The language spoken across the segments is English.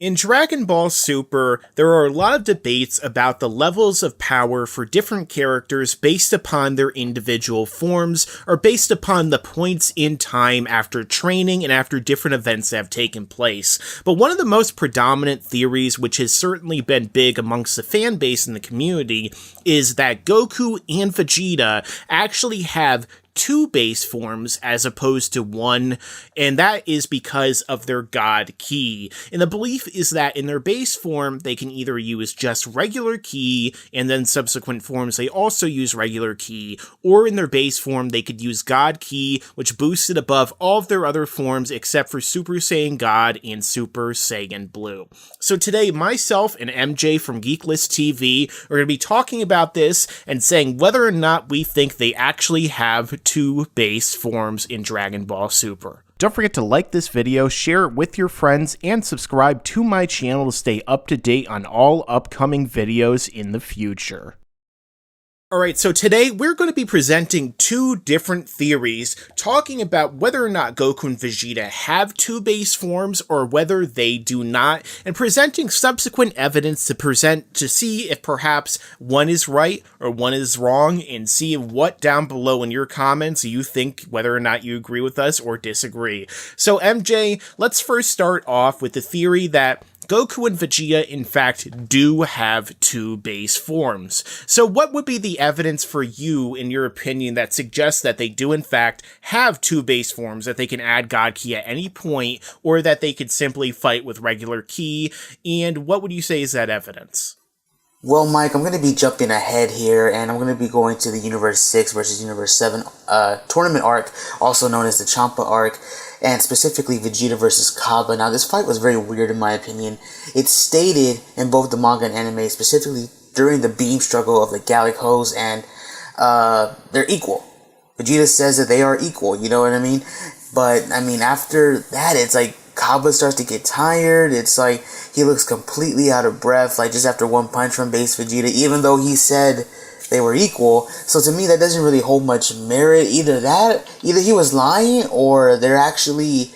In Dragon Ball Super, there are a lot of debates about the levels of power for different characters based upon their individual forms, or based upon the points in time after training and after different events that have taken place. But one of the most predominant theories, which has certainly been big amongst the fan base and the community, is that Goku and Vegeta actually have two base forms as opposed to one, and that is because of their God Ki. And the belief is that in their base form, they can either use just regular Ki, and then subsequent forms they also use regular Ki, or in their base form they could use God Ki, which boosted above all of their other forms except for Super Saiyan God and Super Saiyan Blue. So today, myself and MJ from Geeklist TV are going to be talking about this and saying whether or not we think they actually have two base forms in Dragon Ball Super. Don't forget to like this video, share it with your friends, and subscribe to my channel to stay up to date on all upcoming videos in the future. Alright, so today we're going to be presenting two different theories, talking about whether or not Goku and Vegeta have two base forms or whether they do not, and presenting subsequent evidence to see if perhaps one is right or one is wrong, and see what down below in your comments you think, whether or not you agree with us or disagree. So MJ, let's first start off with the theory that Goku and Vegeta, in fact, do have two base forms. So what would be the evidence for you, in your opinion, that suggests that they do, in fact, have two base forms, that they can add God Ki at any point, or that they could simply fight with regular Ki? And what would you say is that evidence? Well, Mike, I'm going to be jumping ahead here, and I'm going to be going to the Universe 6 versus Universe 7 tournament arc, also known as the Champa arc, and specifically Vegeta versus Cabba. Now, this fight was very weird in my opinion. It's stated in both the manga and anime, specifically during the beam struggle of the Galacos, and they're equal. Vegeta says that they are equal, you know what I mean? But, I mean, after that, it's like Cabba starts to get tired. It's like he looks completely out of breath, like just after one punch from base Vegeta, even though he said they were equal. So to me, that doesn't really hold much merit. Either he was lying, or they're actually,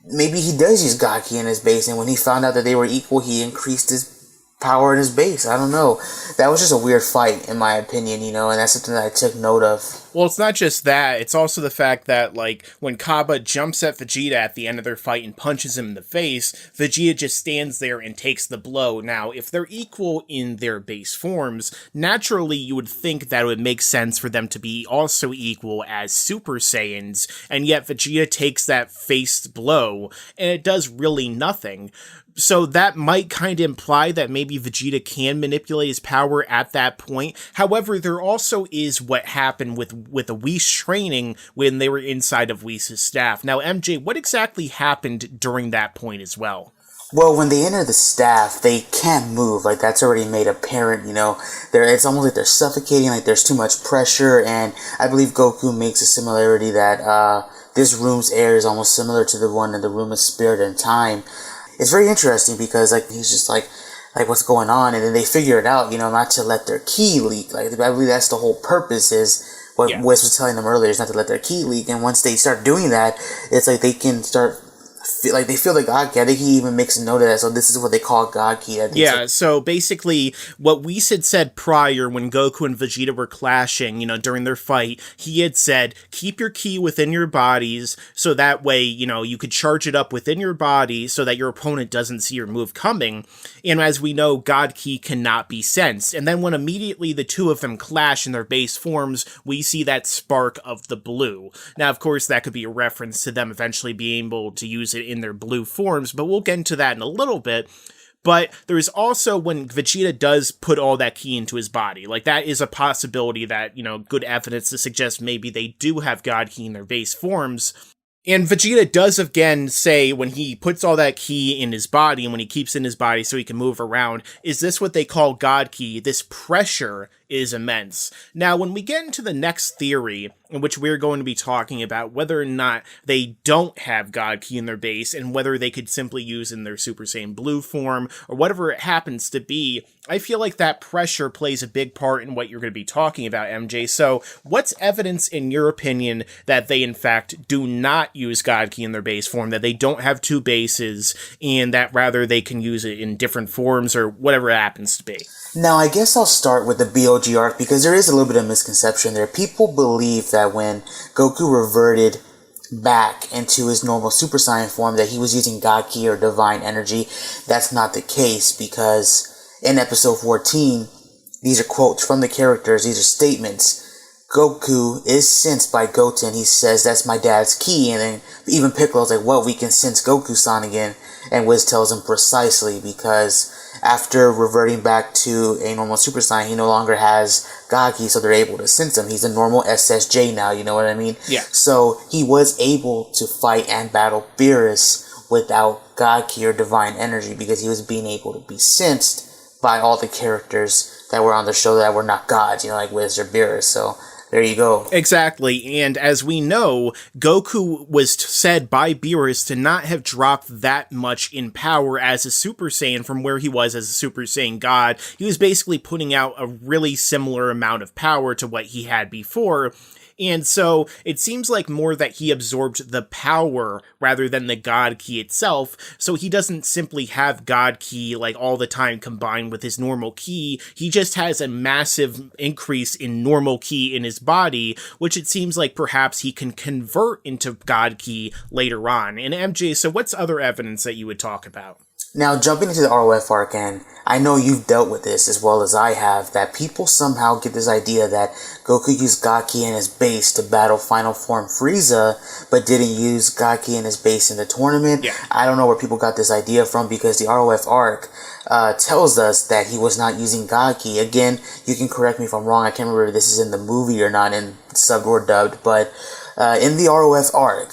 maybe he does use God Ki in his base, and when he found out that they were equal, he increased his power in his base. I don't know. That was just a weird fight, in my opinion, you know, and that's something that I took note of. Well, it's not just that, it's also the fact that, like, when Cabba jumps at Vegeta at the end of their fight and punches him in the face, Vegeta just stands there and takes the blow. Now, if they're equal in their base forms, naturally you would think that it would make sense for them to be also equal as Super Saiyans, and yet Vegeta takes that faced blow, and it does really nothing. So that might kind of imply that maybe Vegeta can manipulate his power at that point. However, there also is what happened with the Whis training when they were inside of Whis' staff. Now, MJ, what exactly happened during that point as well? Well, when they enter the staff, they can't move. Like, that's already made apparent, you know. It's almost like they're suffocating, like there's too much pressure, and I believe Goku makes a similarity that this room's air is almost similar to the one in the room of spirit and time. It's very interesting because, like, he's just like, what's going on? And then they figure it out, you know, not to let their Ki leak. Like, I believe that's the whole purpose, is what Wes was telling them earlier, is not to let their Ki leak. And once they start doing that, it's like they can start, like, they feel the God Ki. I think he even makes a note of that. So this is what they call God Ki. Yeah, so basically, what Whis had said prior when Goku and Vegeta were clashing, you know, during their fight, he had said, keep your Ki within your bodies, so that way, you know, you could charge it up within your body so that your opponent doesn't see your move coming. And as we know, God Ki cannot be sensed. And then when immediately the two of them clash in their base forms, we see that spark of the blue. Now, of course, that could be a reference to them eventually being able to use it in their blue forms, but we'll get into that in a little bit. But there's also when Vegeta does put all that Ki into his body. Like, that is a possibility that, you know, good evidence to suggest maybe they do have God Ki in their base forms. And Vegeta does again say, when he puts all that Ki in his body, and when he keeps it in his body so he can move around, is this what they call God Ki, this pressure is immense. Now, when we get into the next theory, in which we're going to be talking about whether or not they don't have God Ki in their base, and whether they could simply use in their Super Saiyan Blue form, or whatever it happens to be, I feel like that pressure plays a big part in what you're going to be talking about, MJ. So, what's evidence, in your opinion, that they in fact do not use God Ki in their base form, that they don't have two bases, and that rather they can use it in different forms, or whatever it happens to be? Now, I guess I'll start with the BOG arc because there is a little bit of misconception there. People believe that when Goku reverted back into his normal Super Saiyan form that he was using God Ki or divine energy. That's not the case because in episode 14, these are quotes from the characters, these are statements. Goku is sensed by Goten. He says, that's my dad's ki. And then even Piccolo's like, well, we can sense Goku-san again. And Wiz tells him precisely because after reverting back to a normal Super Saiyan, he no longer has God Ki, so they're able to sense him. He's a normal SSJ now, you know what I mean? Yeah. So he was able to fight and battle Beerus without God Ki or divine energy because he was being able to be sensed by all the characters that were on the show that were not gods, you know, like Wiz or Beerus. So there you go. Exactly, and as we know, Goku was said by Beerus to not have dropped that much in power as a Super Saiyan from where he was as a Super Saiyan God. He was basically putting out a really similar amount of power to what he had before. And so it seems like more that he absorbed the power rather than the God Ki itself. So he doesn't simply have God Ki like all the time combined with his normal ki. He just has a massive increase in normal ki in his body, which it seems like perhaps he can convert into God Ki later on. And MJ, so what's other evidence that you would talk about? Now, jumping into the ROF arc, and I know you've dealt with this as well as I have, that people somehow get this idea that Goku used God Ki in his base to battle Final Form Frieza, but didn't use God Ki in his base in the tournament. Yeah. I don't know where people got this idea from because the ROF arc tells us that he was not using God Ki. Again, you can correct me if I'm wrong. I can't remember if this is in the movie or not, in subbed or dubbed, but in the ROF arc,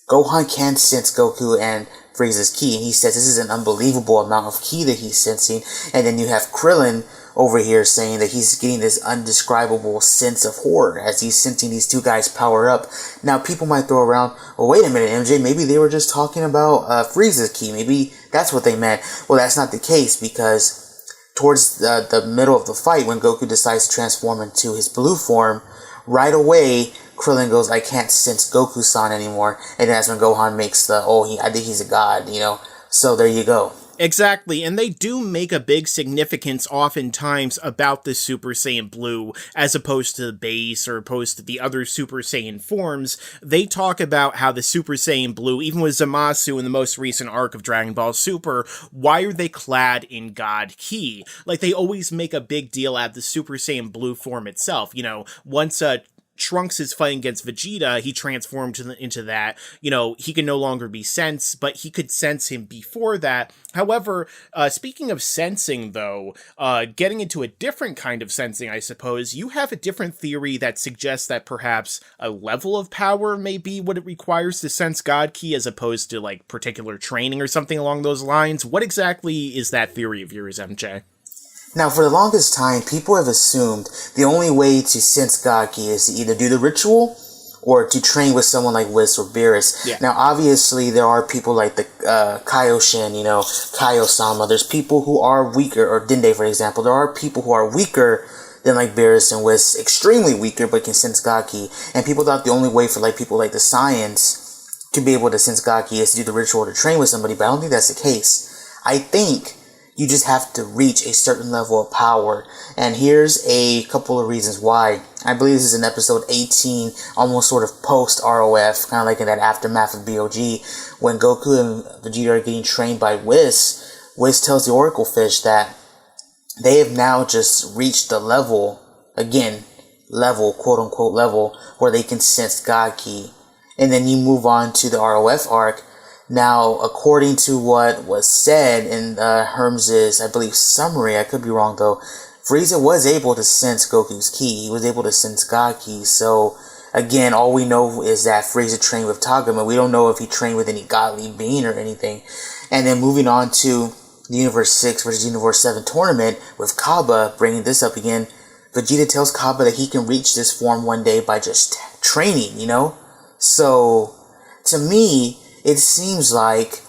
Gohan can sense Goku and Frieza's ki, and he says this is an unbelievable amount of ki that he's sensing. And then you have Krillin over here saying that he's getting this undescribable sense of horror as he's sensing these two guys power up. Now people might throw around, well, wait a minute, MJ, maybe they were just talking about Frieza's ki, maybe that's what they meant. Well, that's not the case because towards the middle of the fight, when Goku decides to transform into his blue form, right away Krillin goes, I can't sense Goku-san anymore. And that's when Gohan makes the, I think he's a god, you know. So there you go. Exactly, and they do make a big significance oftentimes about the Super Saiyan Blue, as opposed to the base or opposed to the other Super Saiyan forms. They talk about how the Super Saiyan Blue, even with Zamasu in the most recent arc of Dragon Ball Super, why are they clad in God Ki? Like, they always make a big deal out of the Super Saiyan Blue form itself. You know, once Trunks is fighting against Vegeta, he transformed into that. You know, he can no longer be sensed, but he could sense him before that. However, speaking of sensing, though, getting into a different kind of sensing, I suppose, you have a different theory that suggests that perhaps a level of power may be what it requires to sense God Ki as opposed to, like, particular training or something along those lines. What exactly is that theory of yours, MJ? Now, for the longest time, people have assumed the only way to sense God Ki is to either do the ritual or to train with someone like Wiz or Beerus. Yeah. Now, obviously, there are people like the Kaioshin, you know, Kaio-sama. There's people who are weaker, or Dende, for example. There are people who are weaker than like Beerus and Wiz, extremely weaker, but can sense God Ki. And people thought the only way for like people like the Saiyans to be able to sense God Ki is to do the ritual or to train with somebody, but I don't think that's the case. I think you just have to reach a certain level of power. And here's a couple of reasons why. I believe this is in episode 18, almost sort of post-ROF, kind of like in that aftermath of BOG, when Goku and Vegeta are getting trained by Whis. Whis tells the Oracle Fish that they have now just reached the level, again, level, quote-unquote level, where they can sense God Ki. And then you move on to the ROF arc. Now, according to what was said in Herms's, I believe, summary, I could be wrong though, Frieza was able to sense Goku's ki. He was able to sense God Ki. So, again, all we know is that Frieza trained with Tagoma. We don't know if he trained with any godly being or anything. And then moving on to the Universe 6 versus Universe 7 tournament with Kaba, bringing this up again, Vegeta tells Kaba that he can reach this form one day by just training, you know? So, to me, it seems like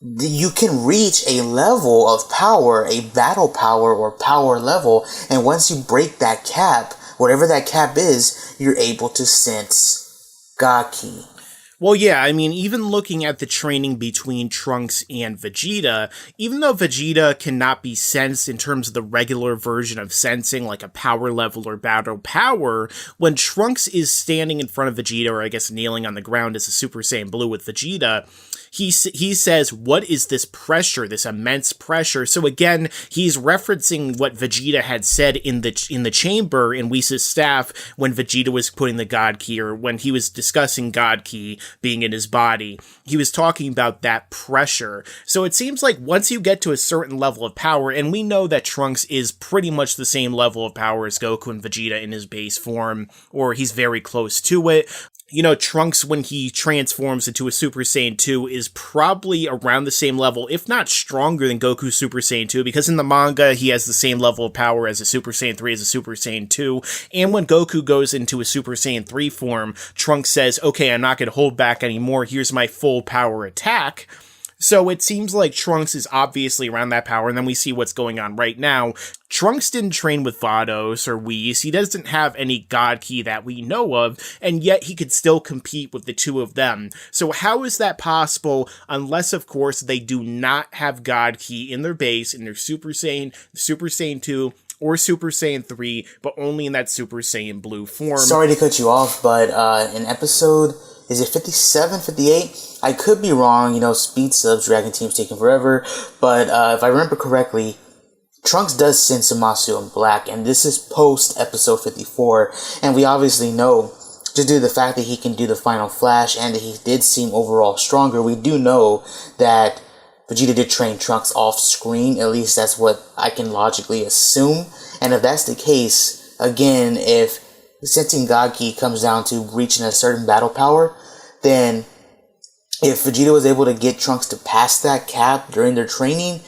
you can reach a level of power, a battle power or power level, and once you break that cap, whatever that cap is, you're able to sense God Ki. Well, yeah, I mean, even looking at the training between Trunks and Vegeta, even though Vegeta cannot be sensed in terms of the regular version of sensing, like a power level or battle power, when Trunks is standing in front of Vegeta, or I guess kneeling on the ground as a Super Saiyan Blue with Vegeta, he says, what is this pressure, this immense pressure? So again, he's referencing what Vegeta had said in the chamber in Whis' staff when Vegeta was putting the God Ki, or when he was discussing God Ki being in his body. He was talking about that pressure. So it seems like once you get to a certain level of power, and we know that Trunks is pretty much the same level of power as Goku and Vegeta in his base form, or he's very close to it. You know, Trunks, when he transforms into a Super Saiyan 2, is probably around the same level, if not stronger than Goku's Super Saiyan 2, because in the manga, he has the same level of power as a Super Saiyan 3 as a Super Saiyan 2, and when Goku goes into a Super Saiyan 3 form, Trunks says, okay, I'm not going to hold back anymore, here's my full power attack. So it seems like Trunks is obviously around that power, and then we see what's going on right now. Trunks didn't train with Vados or Whis. He doesn't have any God Ki that we know of, and yet he could still compete with the two of them. So how is that possible, unless, of course, they do not have God Ki in their base, in their Super Saiyan 2, or Super Saiyan 3, but only in that Super Saiyan Blue form. Sorry to cut you off, but in episode, is it 57, 58? I could be wrong, you know, speed subs, Dragon Team's taking forever, but if I remember correctly, Trunks does send Zamasu in black, and this is post episode 54, and we obviously know, just due to the fact that he can do the final flash, and that he did seem overall stronger, we do know that Vegeta did train Trunks off screen, at least that's what I can logically assume, and if that's the case, again, if sensing God Ki comes down to reaching a certain battle power, then if Vegeta was able to get Trunks to pass that cap during their training,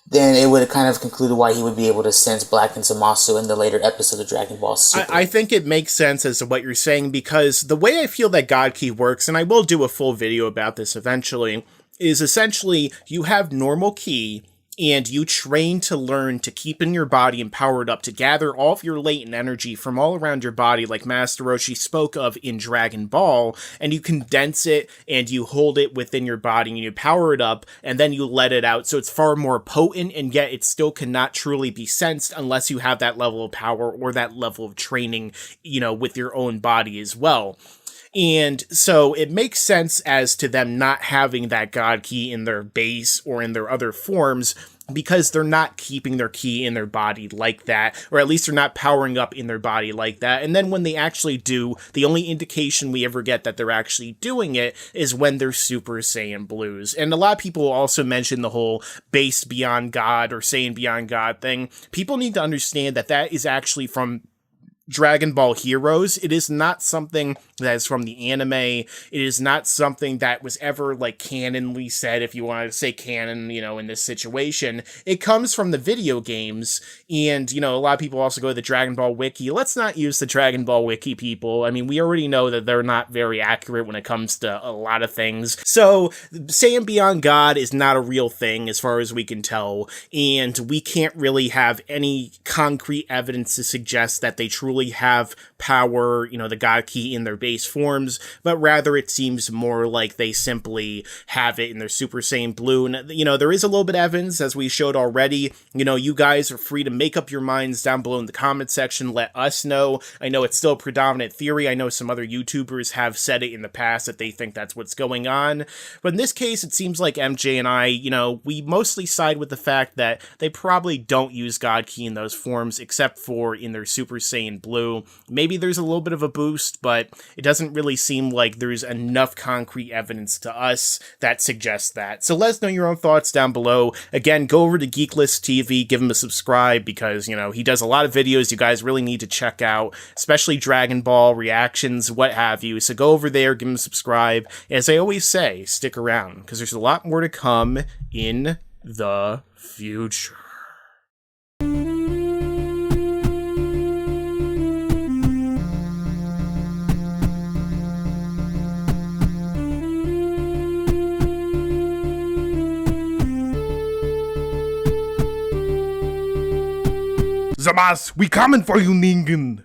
then it would have kind of concluded why he would be able to sense Black and Zamasu in the later episodes of Dragon Ball Super. I think it makes sense as to what you're saying, because the way I feel that God Ki works, and I will do a full video about this eventually, is essentially you have normal Ki, and you train to learn to keep in your body empowered up, to gather all of your latent energy from all around your body, like Master Roshi spoke of in Dragon Ball, and you condense it, and you hold it within your body, and you power it up, and then you let it out, so it's far more potent, and yet it still cannot truly be sensed unless you have that level of power, or that level of training, you know, with your own body as well. And so it makes sense as to them not having that God Ki in their base or in their other forms, because they're not keeping their Ki in their body like that, or at least they're not powering up in their body like that. And then when they actually do, the only indication we ever get that they're actually doing it is when they're Super Saiyan Blues. And a lot of people also mention the whole base beyond God or Saiyan Beyond God thing. People need to understand that that is actually from Dragon Ball Heroes. It is not something that is from the anime. It is not something that was ever, like, canonly said, if you want to say canon, you know, in this situation. It comes from the video games, and, you know, a lot of people also go to the Dragon Ball Wiki. Let's not use the Dragon Ball Wiki, people. I mean, we already know that they're not very accurate when it comes to a lot of things. So, Saiyan Beyond God is not a real thing, as far as we can tell, and we can't really have any concrete evidence to suggest that they truly have power, you know, the God Ki in their base forms, but rather it seems more like they simply have it in their Super Saiyan Blue. And, you know, there is a little bit of evidence, as we showed already. You know, you guys are free to make up your minds down below in the comment section. Let us know. I know it's still a predominant theory. I know some other YouTubers have said it in the past that they think that's what's going on. But in this case, it seems like MJ and I, you know, we mostly side with the fact that they probably don't use God Ki in those forms, except for in their Super Saiyan Blue. Maybe there's a little bit of a boost, but it doesn't really seem like there's enough concrete evidence to us that suggests that. So let us know your own thoughts down below. Again, go over to Geeklist TV, give him a subscribe, because, you know, he does a lot of videos you guys really need to check out, especially Dragon Ball reactions, what have you. So go over there, give him a subscribe. As I always say, stick around, because there's a lot more to come in the future. Zamas, we coming for you, Ningen.